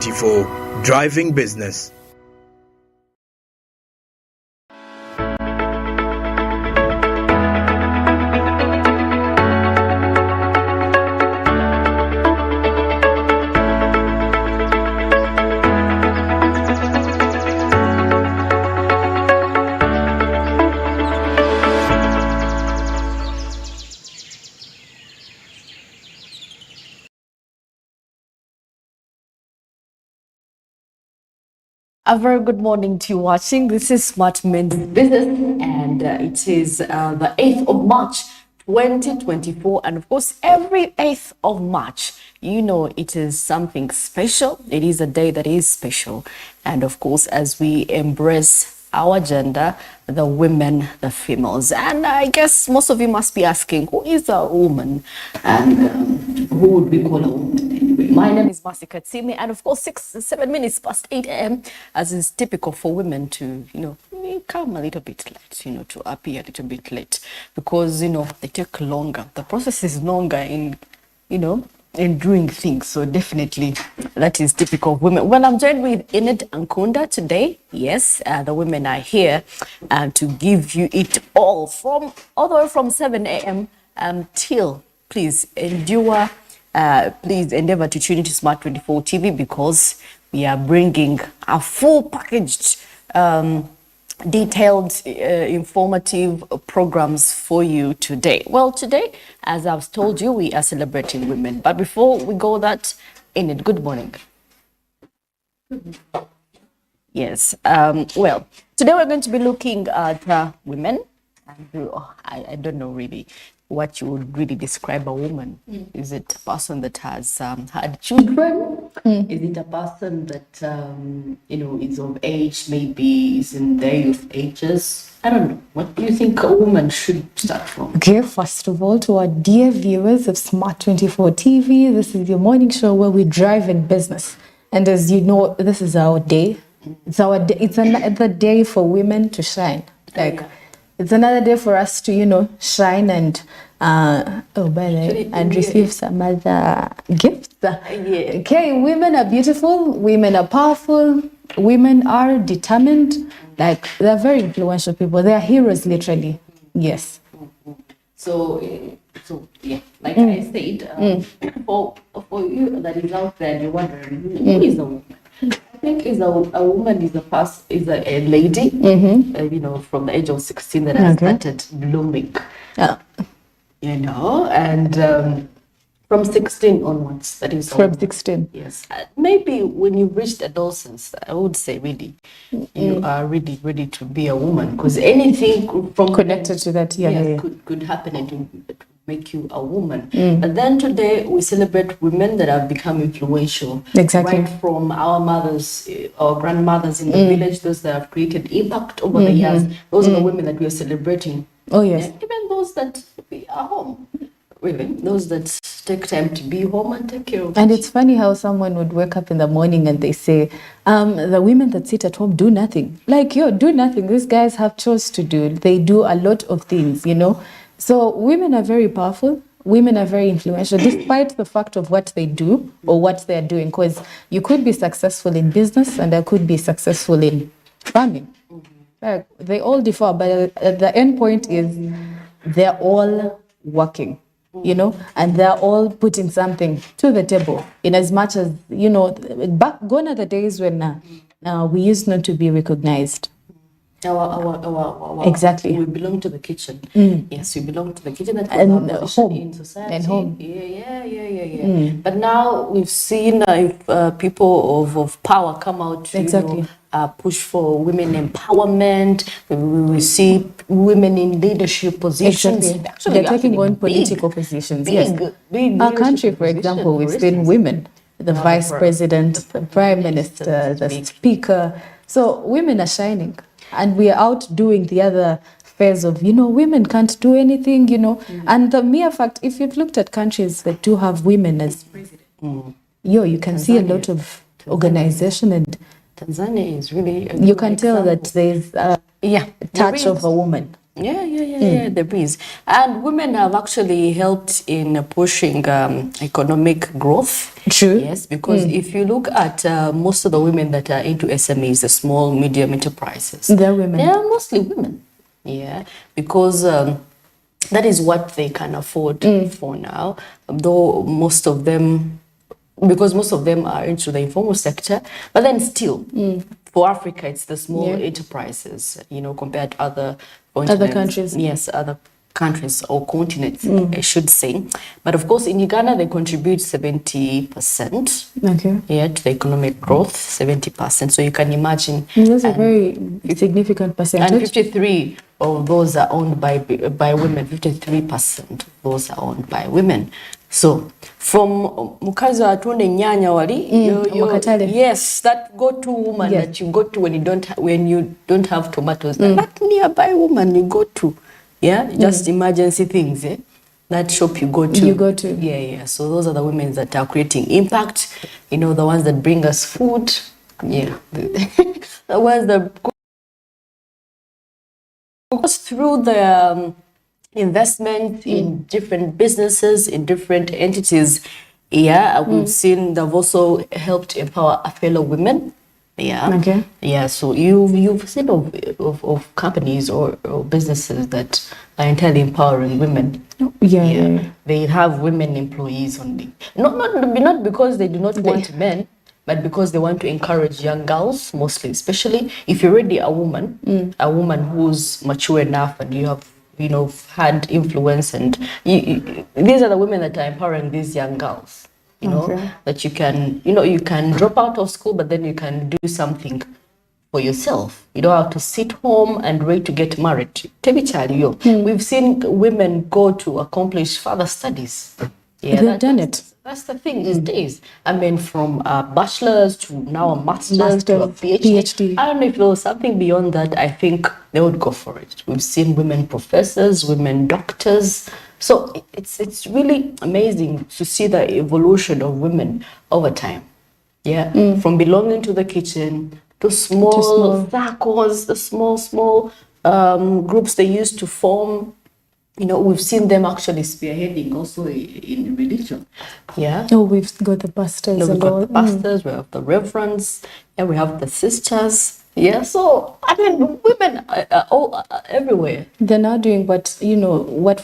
24 Driving Business. A very good morning to you watching. This is Smart Men's Business, and it is the 8th of March 2024. And of course, every 8th of March, you know, it is something special. It is a day that is special. And of course, as we embrace our gender, the women, the females. And I guess most of you must be asking, who is a woman? And who would we call a woman? Anyway, my name is Mercy Katsimi, and of course, 7 minutes past 8 a.m., as is typical for women to, come a little bit late, to appear a little bit late, because, they take longer. The process is longer in doing things. So definitely that is typical of women. Well, I'm joined with Enid Ankunda today. Yes, the women are here to give you it all the way from 7 a.m. Till please endure. Please endeavor to tune into Smart 24 TV, because we are bringing a full packaged detailed, informative programs for you today. Well, today, as I've told you, we are celebrating women. But before we go that, Enid, good morning. Yes. Well, today we're going to be looking at women. And I don't know really what you would really describe a woman. Is it a person that has had children? Is it a person that is of age, maybe is in their youth ages? I don't know. What do you think a woman should start from? Okay, first of all, to our dear viewers of Smart 24 TV, this is your morning show where we drive in business. And as you know, this is our day. It's our day. It's another day for women to shine. It's another day for us to, shine and and receive some other gifts. Okay, women are beautiful, women are powerful, women are determined. They're very influential people. They are heroes, literally. Yes. So yeah, like I said, for you that is out there and you're wondering, who is a woman? I think a woman is a lady, from the age of 16 that has started blooming. And from 16 onwards, that is from 16. Yes, maybe when you reached adolescence, I would say really, you are really ready to be a woman, because anything from connected to that, could happen and to make you a woman. But then today we celebrate women that have become influential. Exactly. Right from our mothers, our grandmothers in the village, those that have created impact over the years. Those are the women that we are celebrating. Oh yes. And even those that are home. Really, those that take time to be home and take care of. And it's funny how someone would wake up in the morning and they say, the women that sit at home do nothing. Do nothing. These guys have chores to do. They do a lot of things, So women are very powerful. Women are very influential, despite the fact of what they do or what they're doing. Because you could be successful in business and I could be successful in farming. They all differ, but the end point is they're all working. And they're all putting something to the table, in as much as, back gone are the days when we used not to be recognized. Exactly. We belong to the kitchen. Yes, we belong to the kitchen and home in society. And home. Yeah. But now we've seen people of power come out to push for women empowerment. We see women in leadership positions. Exactly. They're taking on political positions. Big our country, for example, we've seen women, the vice president, the prime minister, the speaker. So women are shining. And we are out doing the other phase of, women can't do anything, And the mere fact, if you've looked at countries that do have women as president, you can see a lot of organization, and Tanzania is really you can tell that there's a touch of a woman. Yeah, there is. And women have actually helped in pushing economic growth. True. Yes, because if you look at most of the women that are into SMEs, the small, medium enterprises, They're women. they are mostly women. Yeah, because that is what they can afford for now, though most of them, because most of them are into the informal sector, but then still, for Africa, it's the small enterprises, compared to other continents. countries. Yes, other countries or continents, I should say. But of course, in Uganda, they contribute 70%. Okay. Yeah, to the economic growth, 70%. So you can imagine. That's a very significant And percentage. 53 of those are owned by women. 53% of those are owned by women. So from mukazi atunde nyanya wali, Wakatale. yes, that go-to woman that you go to when you don't have tomatoes. That nearby woman you go to, just emergency things. That shop you go to. Yeah. So those are the women that are creating impact. The ones that bring us food. Yeah, the ones that goes through the investment in different businesses, in different entities. Yeah, we've seen they've also helped empower fellow women. Yeah. Okay. Yeah, so you've seen of companies or businesses that are entirely empowering women. Yeah. They have women employees only. Not because they do not want men, but because they want to encourage young girls, mostly, especially if you're already a woman who's mature enough and you have, had influence, and these are the women that are empowering these young girls. That you can, you can drop out of school, but then you can do something for yourself. You don't have to sit home and wait to get married. We've seen women go to accomplish further studies. Yeah, They've done it. That's the thing these days. I mean, from a bachelor's to now a master's to a PhD. I don't know if there was something beyond that. I think they would go for it. We've seen women professors, women doctors. So it's really amazing to see the evolution of women over time. Yeah, from belonging to the kitchen to small circles, the small groups they used to form. We've seen them actually spearheading also in religion. Yeah. Oh, we've got the pastors. We've got the pastors, we have the reverends, and we have the sisters. Yeah, so I mean, women are all everywhere. They're now doing what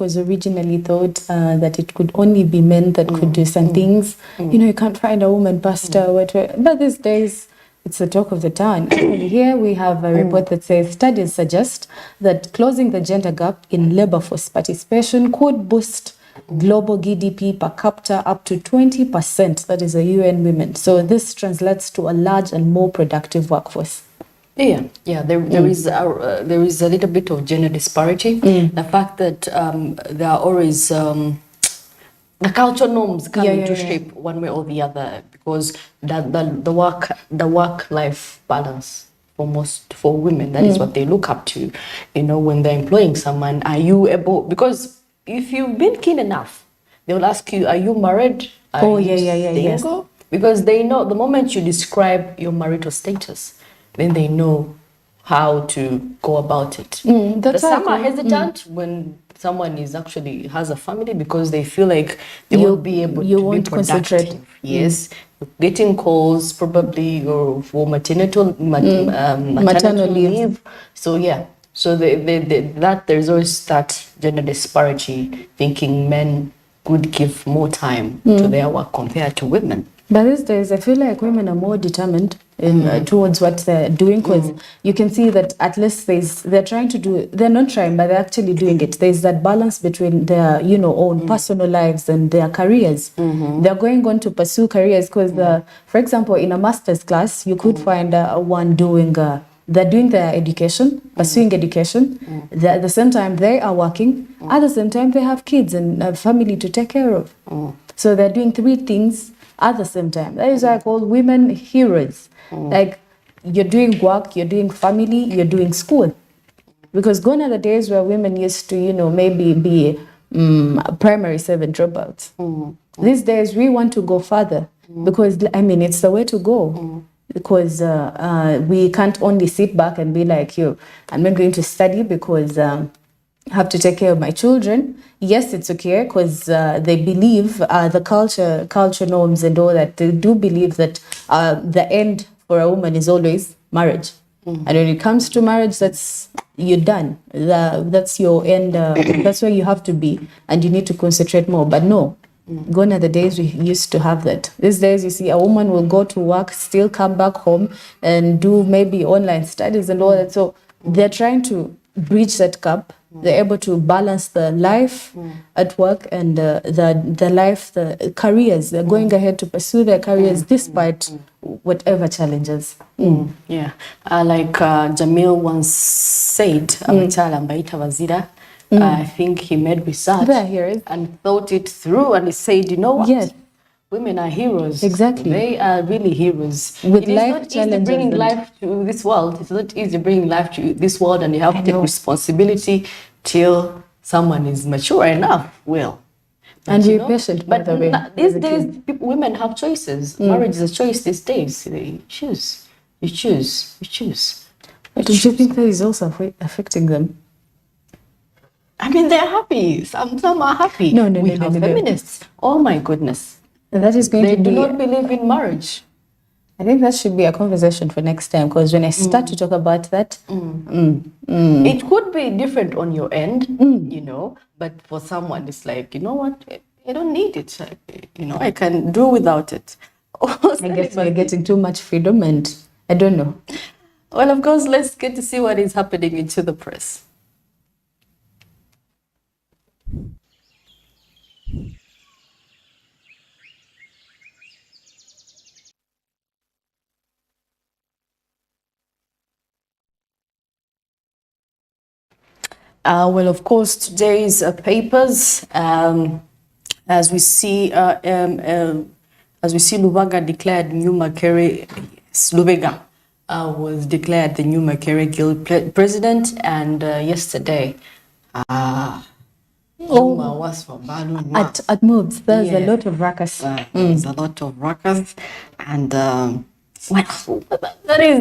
was originally thought that it could only be men that could do some things. You can't find a woman pastor, but these days it's the talk of the town. Actually, here we have a report that says studies suggest that closing the gender gap in labor force participation could boost global GDP per capita up to 20%. That is a UN women. So this translates to a large and more productive workforce. Yeah. There is a little bit of gender disparity. The fact that there are always the cultural norms come into shape one way or the other, because the work-life balance for women, that is what they look up to. When they're employing someone, are you able? Because if you've been keen enough, they will ask you, are you married? Are you single? Because they know the moment you describe your marital status, then they know how to go about it. Some are hesitant when someone has a family, because they feel like they won't be able to be productive. Yes, getting calls probably, or for maternal leave. So there's always that gender disparity, thinking men could give more time to their work compared to women. But these days, I feel like women are more determined towards what they're doing, because you can see that at least they're trying to do, they're not trying, but they're actually doing it. There's that balance between their, own personal lives and their careers. They're going on to pursue careers because, for example, in a master's class, you could find one doing, they're doing their education, pursuing education. At the same time, they are working. At the same time, they have kids and a family to take care of. So they're doing 3 things at the same time. That is why I call women heroes. Like, you're doing work, you're doing family, you're doing school. Because gone are the days where women used to, maybe be primary 7 dropouts. These days, we want to go further because, it's the way to go. Because we can't only sit back and be like, I'm not going to study because have to take care of my children. Yes, it's okay because they believe the culture norms and all that. They do believe that the end for a woman is always marriage. And when it comes to marriage, you're done. That's your end. That's where you have to be, and you need to concentrate more. But no, gone are the days we used to have that. These days, you see, a woman will go to work, still come back home, and do maybe online studies and all that. So they're trying to bridge that gap. They're able to balance the life at work and the life, the careers. They're going ahead to pursue their careers despite whatever challenges. Yeah, like Jamil once said, Abachala Mbaita Wazira, I think he made research There, here is. and thought it through, and he said, you know what? Yes. Women are heroes. Exactly. They are really heroes. With it is life not easy challenges bringing and- life to this world. It's not easy bringing life to this world, and you have to take know. responsibility till someone is mature enough. Well, And but, be you know, patient, by But the way, these with the days, kid. women have choices. Marriage is a choice these days. They choose. You choose. You choose. But don't you think that is also affecting them? I mean, they're happy. Some are happy. No, no, we no, no, have no, no. feminists. Oh my goodness. And that is going They to do be. not believe in marriage. I think that should be a conversation for next time, because when I start to talk about that, It could be different on your end, you know, but for someone, it's like, you know what, I don't need it. You know, I can do without it. I guess we're getting too much freedom, and I don't know. Well, of course, let's get to see what is happening into the press. Well, of course, today's papers, as we see, Lubaga declared new Makere, Lubega was declared the new Makere Guild president, and yesterday, Yuma was for Balu. At moves, there's a Yeah. lot of ruckus. There's a lot of ruckus, and well, that is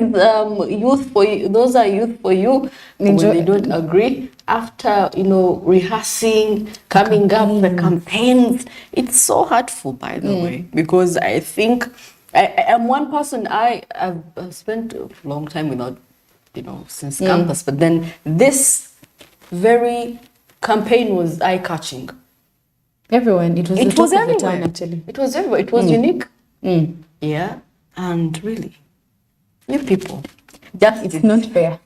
youth for you. Those are youth for you when they don't agree. After rehearsing, coming up the campaigns, it's so hurtful, by the way, because I think I am one person. I've spent a long time without, since campus, but then this very campaign was eye-catching. Everyone, it was the It talk was of the everywhere. town, actually. It was everywhere. It was unique. Yeah, and really, you people, justice. It's not fair.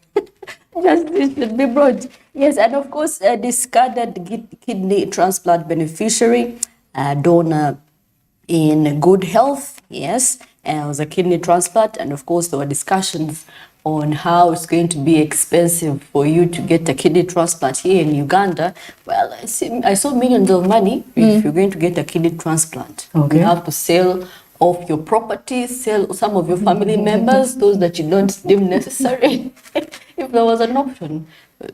Justice should be brought. Yes, and of course, discarded kidney transplant beneficiary, donor in good health. Yes, it was a kidney transplant, and of course, there were discussions on how it's going to be expensive for you to get a kidney transplant here in Uganda. Well, I saw millions of money if you're going to get a kidney transplant. Okay. You have to sell off your property, sell some of your family members, those that you don't deem necessary. If there was an option,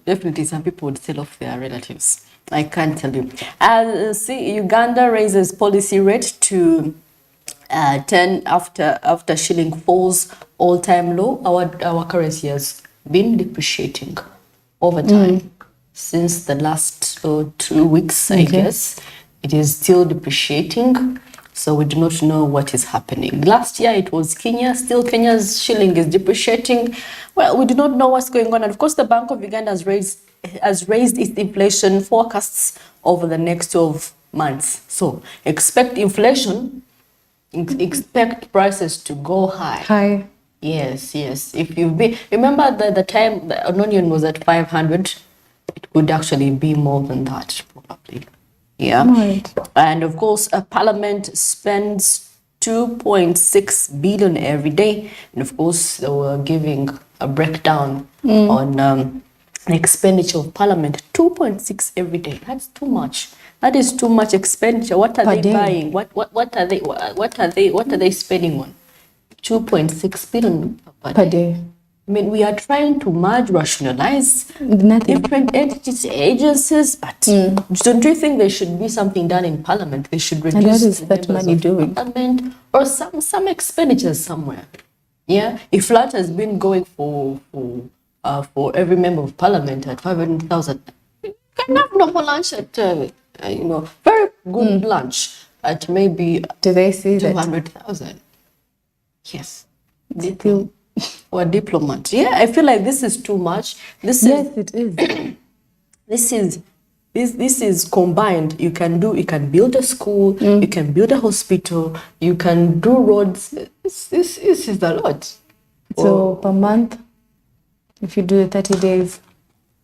definitely some people would sell off their relatives. I can't tell you. See, Uganda raises policy rate to 10 after shilling falls all-time low. Our currency has been depreciating over time since the last 2 weeks, I guess. It is still depreciating, so we do not know what is happening. Last year it was Kenya, still Kenya's shilling is depreciating. Well, we do not know what's going on. And of course, the Bank of Uganda has raised its inflation forecasts over the next 12 months. So expect inflation, expect prices to go high. Hi. Yes. If you've been, remember the time an onion was at 500, it could actually be more than that, probably. Yeah. Right. And of course, Parliament spends 2.6 billion every day. And of course, they were giving a breakdown on the expenditure of Parliament. 2.6 every day. That's too much. That is too much expenditure. What are Per they day. buying? What are they spending on? 2.6 billion Per day. I mean, we are trying to merge, rationalize Nothing. different entities, agencies, but don't you think there should be something done in Parliament? They should reduce what is the that members money of doing? Parliament, or some expenditures somewhere. Yeah, if flat has been going for every member of Parliament at 500,000, can have normal lunch at, very good lunch at maybe Do they say that? 200,000. Yes. Still, Or diplomat. Yeah, I feel like this is too much. This yes, is it is. this is combined. You can build a school, you can build a hospital, you can do roads. This is a lot. So per month, if you do 30 days,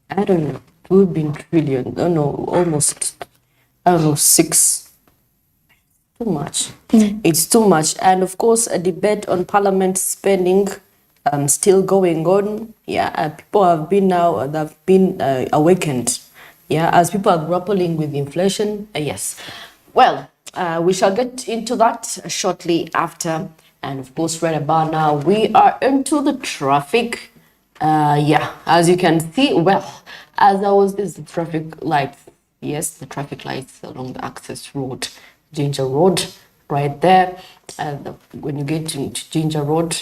I don't know. It would be in trillion. I don't know, almost. I don't know, 6. Too much. It's too much. And of course, a debate on parliament spending still going on. Yeah, people have been awakened. Yeah, as people are grappling with inflation. Yes. Well, we shall get into that shortly after. And of course, right about now, we are into the traffic. Yeah, as you can see, well, as I was, this is the traffic lights. Yes, the traffic lights along the access road, Ginger Road, right there. And when you get to Ginger Road,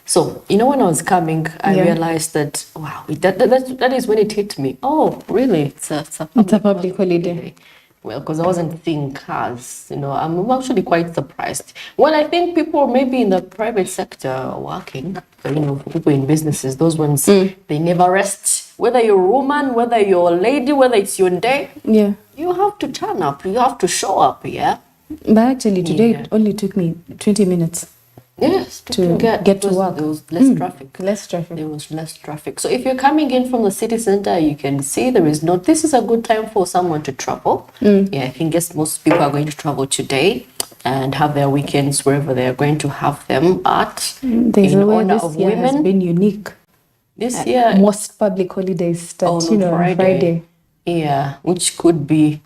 so when I was coming, I realized that wow, that is when it hit me. Oh, really? It's a public holiday. Well, because I wasn't seeing cars, I'm actually quite surprised. Well, I think people maybe in the private sector working, people in businesses, those ones, they never rest. Whether you're a woman, whether you're a lady, whether it's your day, you have to turn up, you have to show up, yeah? But actually today it only took me 20 minutes. Yes, to get to work. There was less traffic. Less traffic. There was less traffic. So if you're coming in from the city center, you can see this is a good time for someone to travel. Yeah, I think most people are going to travel today and have their weekends wherever they're going to have them at. There's in a way honor this of year women. has been unique. This year, most public holidays start, on on Friday. Yeah, which could be.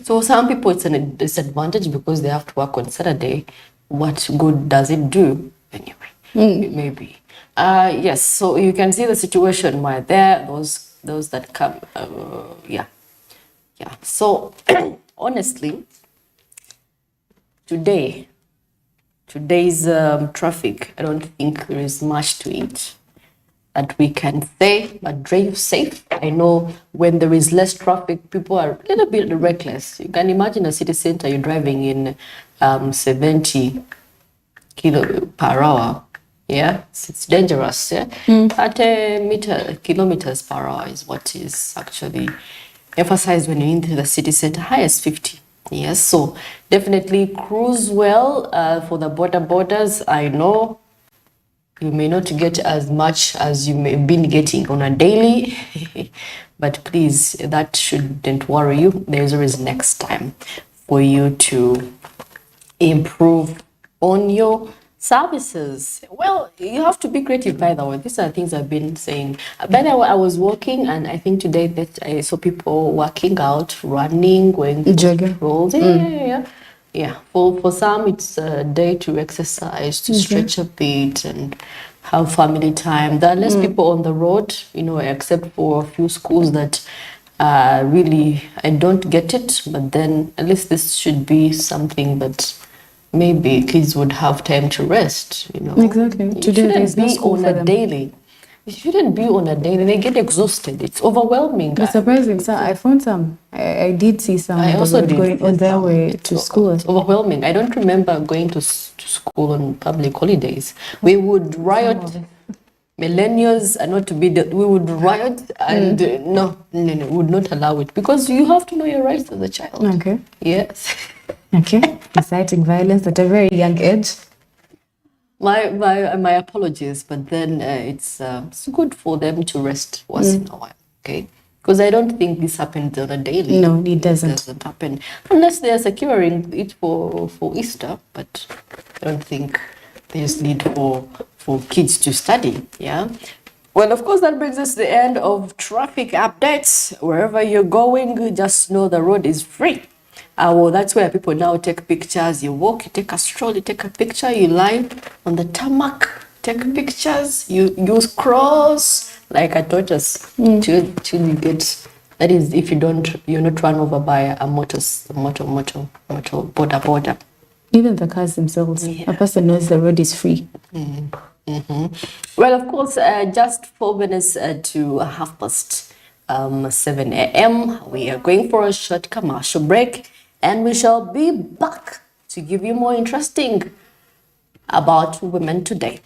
So some people it's a disadvantage because they have to work on Saturday. What good does it do? Anyway, maybe. Yes, so you can see the situation where there, those that come, yeah. So, honestly, today's traffic, I don't think there is much to it that we can say, but drive safe. I know when there is less traffic, people are a little bit reckless. You can imagine a city center, you're driving in 70 km/h. Yeah, it's dangerous. Yeah, 30 kilometers per hour is what is actually emphasized when you're into the city center. Highest 50. Yes, so definitely cruise well for the borders. I know you may not get as much as you may have been getting on a daily, but please, that shouldn't worry you. There's always next time for you to improve on your services. Well, you have to be creative, by the way. These are things I've been saying. By the way, I was walking, and I think today that I saw people working out, running, going jogging. rolls. Yeah. For some, it's a day to exercise, to stretch a bit, and have family time. There are less people on the road, except for a few schools that really I don't get it. But then at least this should be something that maybe kids would have time to rest. Exactly. It Today shouldn't no be school on for a them. daily. It shouldn't be on a daily. They get exhausted. It's overwhelming. It's surprising. So I found some. I did see some. I also did going on their way to school. It's overwhelming. I don't remember going to school on public holidays. We would riot. Millennials are not to be. We would riot and no, we would not allow it because you have to know your rights as a child. Okay. Yes. Okay. Inciting violence at a very young age. My apologies, but then it's good for them to rest once in a while, okay? Because I don't think this happens on a daily. No, it doesn't. It doesn't happen unless they are securing it for Easter. But I don't think there's need for kids to study. Yeah. Well, of course, that brings us to the end of traffic updates. Wherever you're going, just know the road is free. Well, that's where people now take pictures. You walk, you take a stroll, you take a picture, you lie on the tarmac, take pictures, you cross like a tortoise till you get. That is, if you're not run over by a motor border. Even the cars themselves, a person knows the road is free. Well, of course, just 4 minutes to 1:30. 7 a.m. We are going for a short commercial break, and we shall be back to give you more interesting about women today.